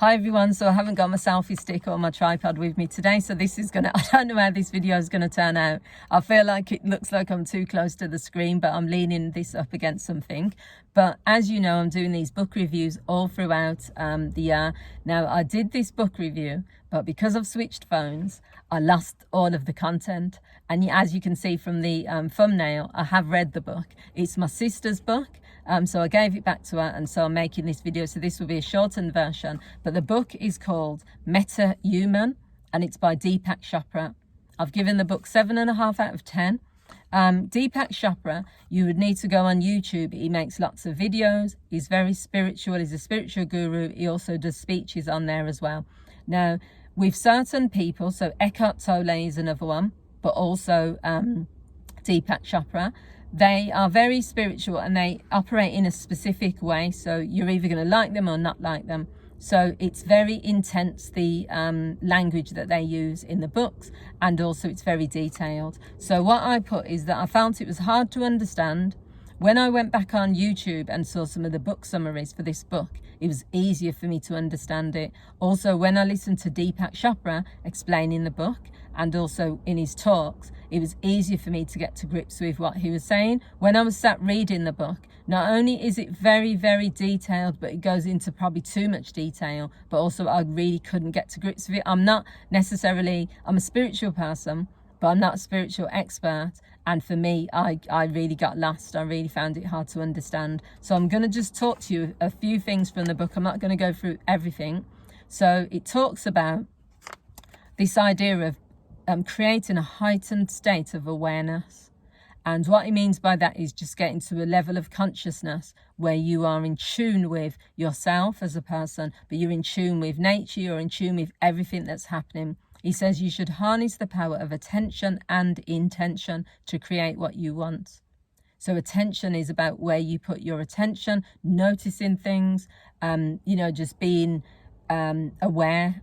Hi everyone, so I haven't got my selfie stick or my tripod with me today, so this is gonna, I don't know how this video is gonna turn out. I feel like it looks like I'm too close to the screen, but I'm leaning this up against something. But as you know, I'm doing these book reviews all throughout the year. Now, I did this book review, but because I've switched phones, I lost all of the content. And as you can see from the thumbnail, I have read the book. It's my sister's book. So I gave it back to her, and so I'm making this video. So this will be a shortened version, but the book is called Meta Human, and it's by Deepak Chopra. I've given the book 7.5 out of 10. Deepak Chopra, you would need to go on YouTube. He makes lots of videos. He's very spiritual. He's a spiritual guru. He also does speeches on there as well. Now, with certain people, so Eckhart Tolle is another one, but also Deepak Chopra, they are very spiritual and they operate in a specific way. So you're either going to like them or not like them. So it's very intense, the language that they use in the books, and also it's very detailed. So what I put is that I found it was hard to understand. When I went back on YouTube and saw some of the book summaries for this book, it was easier for me to understand it. Also, when I listened to Deepak Chopra explaining the book and also in his talks, it was easier for me to get to grips with what he was saying. When I was sat reading the book, not only is it very, very detailed, but it goes into probably too much detail, but also I really couldn't get to grips with it. I'm a spiritual person, but I'm not a spiritual expert. And for me, I really got lost. I really found it hard to understand. So I'm going to just talk to you a few things from the book. I'm not going to go through everything. So it talks about this idea of creating a heightened state of awareness. And what he means by that is just getting to a level of consciousness where you are in tune with yourself as a person, but you're in tune with nature, you're in tune with everything that's happening. He says you should harness the power of attention and intention to create what you want. So attention is about where you put your attention, noticing things, just being aware.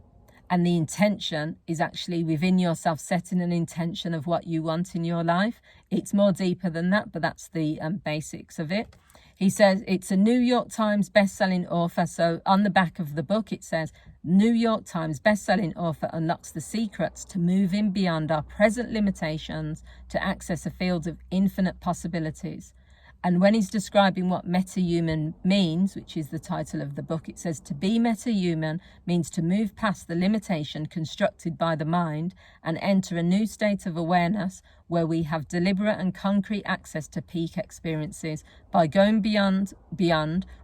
And the intention is actually within yourself, setting an intention of what you want in your life. It's more deeper than that, but that's the basics of it. He says it's a New York Times best-selling author. So on the back of the book, it says, New York Times best-selling author unlocks the secrets to moving beyond our present limitations to access a field of infinite possibilities. And when he's describing what meta-human means, which is the title of the book, it says to be meta-human means to move past the limitation constructed by the mind and enter a new state of awareness where we have deliberate and concrete access to peak experiences. By going beyond,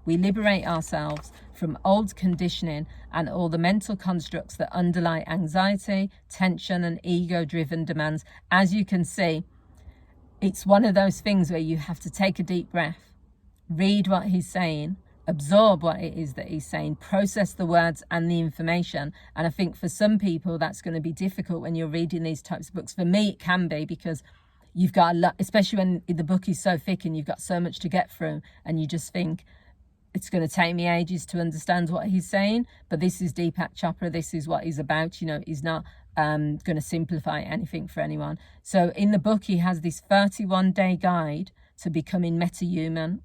we liberate ourselves from old conditioning and all the mental constructs that underlie anxiety, tension, and ego-driven demands. As you can see, it's one of those things where you have to take a deep breath, read what he's saying, absorb what it is that he's saying, process the words and the information. And I think for some people that's going to be difficult when you're reading these types of books. For me, it can be, because you've got a lot, especially when the book is so thick and you've got so much to get through, and you just think, it's going to take me ages to understand what he's saying. But this is Deepak Chopra. This is what he's about. He's not going to simplify anything for anyone. So in the book, he has this 31-day guide to becoming meta-human.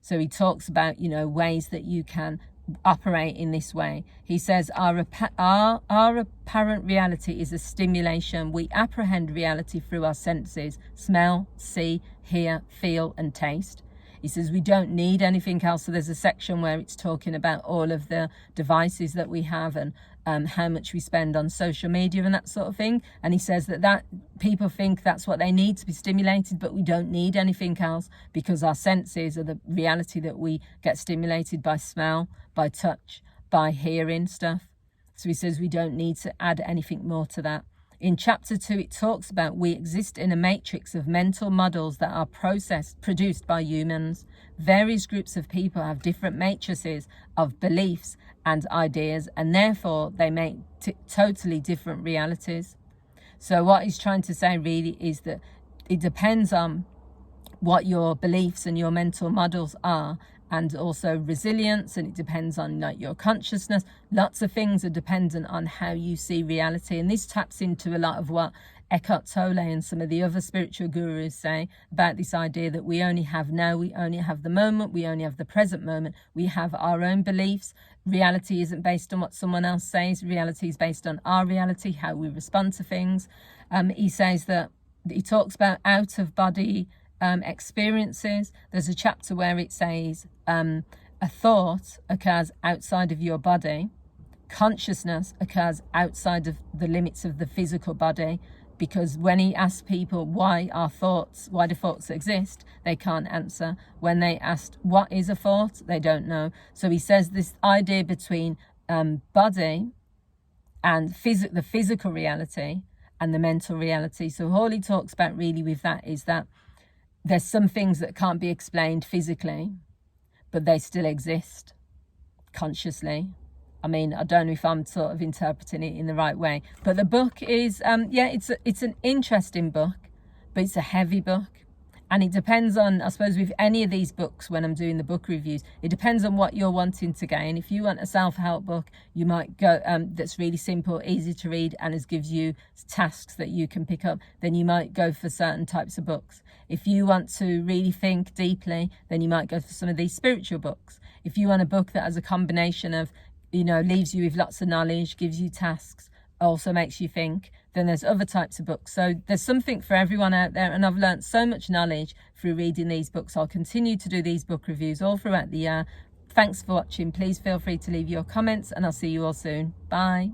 So he talks about, ways that you can operate in this way. He says our apparent reality is a stimulation. We apprehend reality through our senses: smell, see, hear, feel, and taste. He says we don't need anything else. So there's a section where it's talking about all of the devices that we have and how much we spend on social media and that sort of thing. And he says that people think that's what they need to be stimulated, but we don't need anything else, because our senses are the reality that we get stimulated by: smell, by touch, by hearing stuff. So he says we don't need to add anything more to that. In chapter 2, it talks about we exist in a matrix of mental models that are produced by humans. Various groups of people have different matrices of beliefs and ideas, and therefore they make totally different realities. So what he's trying to say really is that it depends on what your beliefs and your mental models are, and also resilience, and it depends on like your consciousness. Lots of things are dependent on how you see reality, and this taps into a lot of what Eckhart Tolle and some of the other spiritual gurus say about this idea that we only have now, we only have the moment, we only have the present moment, we have our own beliefs. Reality isn't based on what someone else says. Reality is based on our reality, how we respond to things. He says that he talks about out of body experiences. There's a chapter where it says a thought occurs outside of your body, consciousness occurs outside of the limits of the physical body, because when he asks people why do thoughts exist, they can't answer. When they asked what is a thought, they don't know. So he says this idea between body and the physical reality and the mental reality. So all he talks about really with that is that there's some things that can't be explained physically, but they still exist consciously. I mean, I don't know if I'm sort of interpreting it in the right way, but the book is, it's an interesting book, but it's a heavy book. And it depends on, I suppose, with any of these books, when I'm doing the book reviews, it depends on what you're wanting to gain. If you want a self-help book, you might go, that's really simple, easy to read, and it gives you tasks that you can pick up, then you might go for certain types of books. If you want to really think deeply, then you might go for some of these spiritual books. If you want a book that has a combination of, leaves you with lots of knowledge, gives you tasks, also makes you think, then there's other types of books. So there's something for everyone out there, and I've learned so much knowledge through reading these books. I'll continue to do these book reviews all throughout the year. Thanks for watching. Please feel free to leave your comments, and I'll see you all soon. Bye.